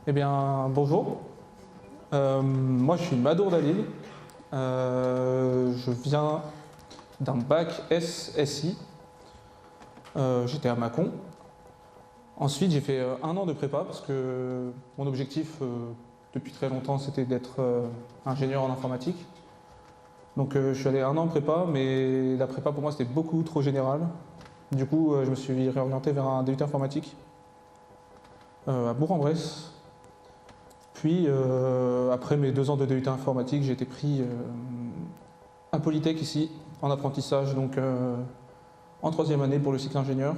Eh bien, bonjour. Moi, je suis Madour Dalil. Je viens d'un bac SSI. J'étais à Mâcon. Ensuite, j'ai fait un an de prépa parce que mon objectif depuis très longtemps, c'était d'être ingénieur en informatique. Donc, je suis allé un an en prépa, mais la prépa pour moi, c'était beaucoup trop général. Du coup, je me suis réorienté vers un DUT informatique à Bourg-en-Bresse. Puis, après mes 2 ans de DUT informatique, j'ai été pris à Polytech ici, en apprentissage, donc en 3e année pour le cycle ingénieur.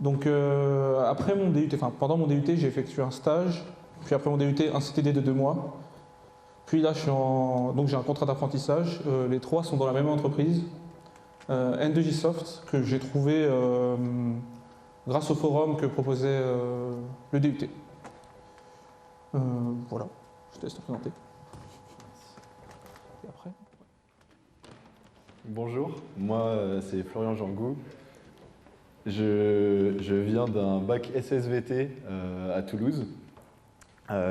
Donc après mon DUT, enfin pendant mon DUT, j'ai effectué un stage, puis après mon DUT, un CDD de 2 mois. Puis là, donc j'ai un contrat d'apprentissage. Les trois sont dans la même entreprise, N2J Soft, que j'ai trouvé grâce au forum que proposait le DUT. Voilà, je te laisse te présenter. Et après Bonjour, moi c'est Florian Jangou. Je viens d'un bac SSVT à Toulouse.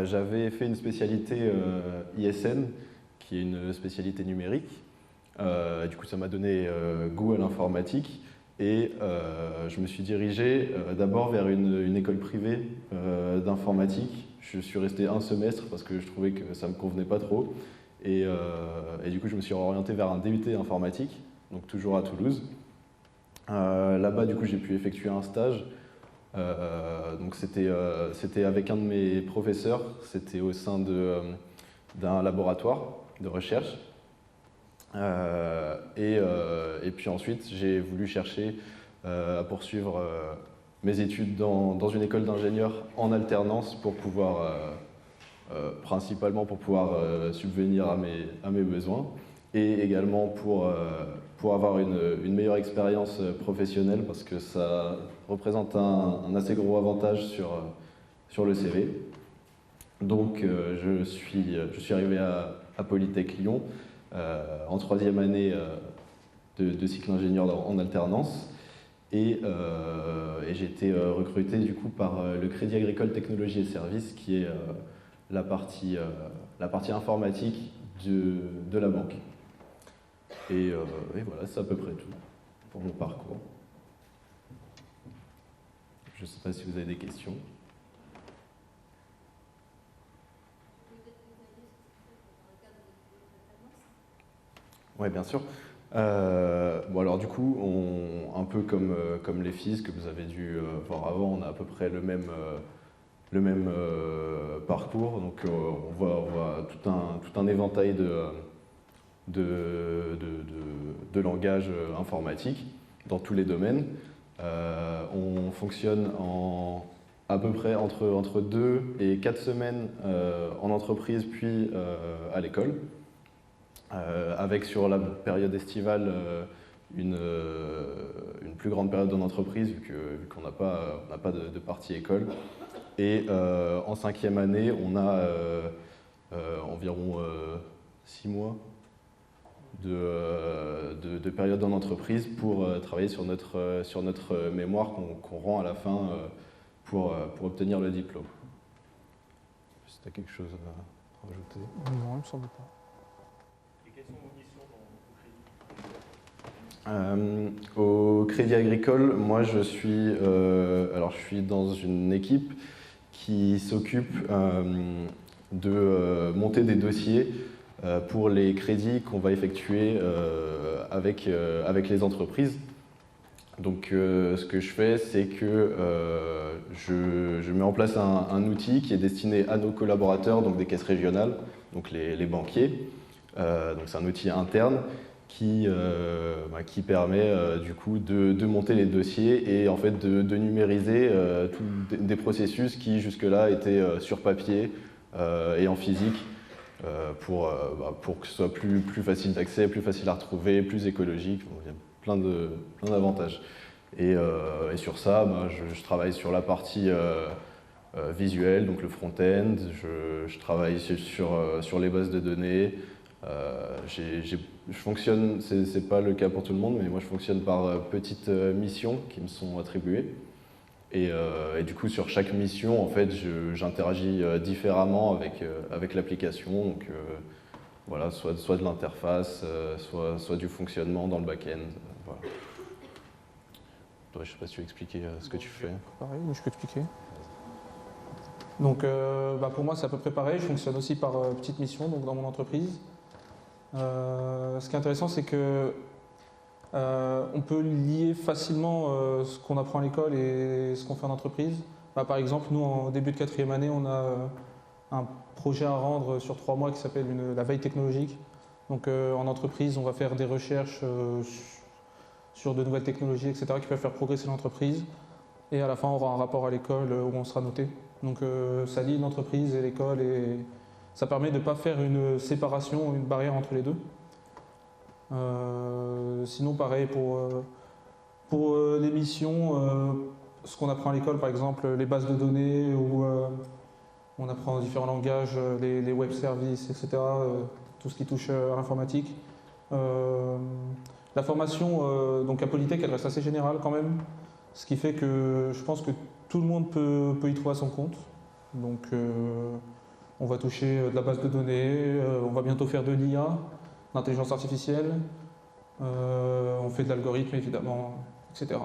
J'avais fait une spécialité ISN, qui est une spécialité numérique. Du coup, ça m'a donné goût à l'informatique et je me suis dirigé d'abord vers une école privée d'informatique. Je suis resté un semestre parce que je trouvais que ça ne me convenait pas trop. Et du coup, je me suis orienté vers un DUT informatique, donc toujours à Toulouse. Là-bas, du coup, j'ai pu effectuer un stage. Donc c'était avec un de mes professeurs, c'était au sein d'un laboratoire de recherche. Et puis ensuite, j'ai voulu chercher à poursuivre mes études dans une école d'ingénieur en alternance pour pouvoir principalement pour pouvoir subvenir à mes besoins et également pour avoir une meilleure expérience professionnelle parce que ça représente un assez gros avantage sur le CV. Donc je suis arrivé à Polytech Lyon en 3e année de cycle ingénieur en alternance et j'ai été recruté du coup par le Crédit Agricole Technologies et Services qui est la partie informatique de la banque. Et voilà, c'est à peu près tout pour mon parcours. Je ne sais pas si vous avez des questions. Oui, bien sûr. Bon alors du coup, un peu comme les FIS que vous avez dû voir avant, on a à peu près le même parcours. Donc on voit tout un éventail de langages informatiques dans tous les domaines. On fonctionne à peu près entre 2 et 4 semaines en entreprise puis à l'école. Avec sur la période estivale une plus grande période en entreprise vu qu'on n'a pas de partie école. Et en 5e année, on a environ 6 mois de période en entreprise pour travailler sur notre mémoire qu'on rend à la fin pour obtenir le diplôme. Si tu as quelque chose à rajouter. Non, il me semble pas. Et quelles sont vos missions au Crédit Agricole, moi je suis dans une équipe qui s'occupe de monter des dossiers pour les crédits qu'on va effectuer avec les entreprises. Donc ce que je fais, c'est que je mets en place un outil qui est destiné à nos collaborateurs, donc des caisses régionales, donc les banquiers. Donc c'est un outil interne qui permet du coup de monter les dossiers et en fait de numériser des processus qui jusque-là étaient sur papier et en physique pour que ce soit plus facile d'accès, plus facile à retrouver, plus écologique. Bon, il y a plein d'avantages. Et sur ça, je travaille sur la partie visuelle, donc le front-end, je travaille sur les bases de données. Je fonctionne, c'est pas le cas pour tout le monde, mais moi je fonctionne par petites missions qui me sont attribuées. Et du coup, sur chaque mission, en fait, j'interagis différemment avec l'application. Donc, voilà, soit de l'interface, soit du fonctionnement dans le back-end. Voilà. Ouais, je ne sais pas si tu veux expliquer ce que tu fais. Pareil, mais je peux expliquer. Donc, pour moi, c'est à peu près pareil. Je fonctionne aussi par petites missions, donc dans mon entreprise. Ce qui est intéressant, c'est que on peut lier facilement ce qu'on apprend à l'école et ce qu'on fait en entreprise. Par exemple, nous, en début de 4e année, on a un projet à rendre sur 3 mois qui s'appelle la veille technologique. Donc, en entreprise, on va faire des recherches sur de nouvelles technologies, etc., qui peuvent faire progresser l'entreprise. Et à la fin, on aura un rapport à l'école où on sera noté. Donc, ça lie l'entreprise et l'école et ça permet de ne pas faire une séparation, une barrière entre les deux. Sinon, pareil, pour les missions, ce qu'on apprend à l'école, par exemple, les bases de données, où on apprend différents langages, les web services, etc., tout ce qui touche à l'informatique. La formation donc à Polytech, elle reste assez générale quand même, ce qui fait que je pense que tout le monde peut y trouver son compte. Donc, on va toucher de la base de données, on va bientôt faire de l'IA, l'intelligence artificielle, on fait de l'algorithme évidemment, etc.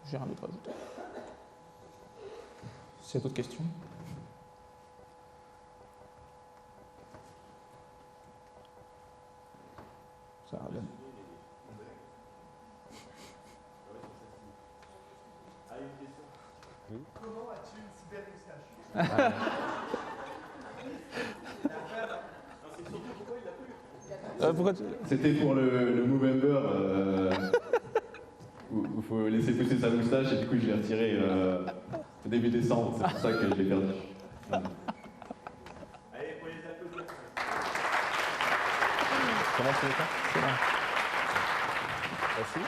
J'ai rien d'autre à ajouter. S'il y a d'autres questions. Ça va bien. Comment as-tu une cyber moustache? C'était pour le Movember où il faut laisser pousser sa moustache et du coup je l'ai retiré au début décembre, c'est pour ça que je l'ai perdu. Allez, pour les applaudir. Comment tu fais ça? C'est bon. Merci.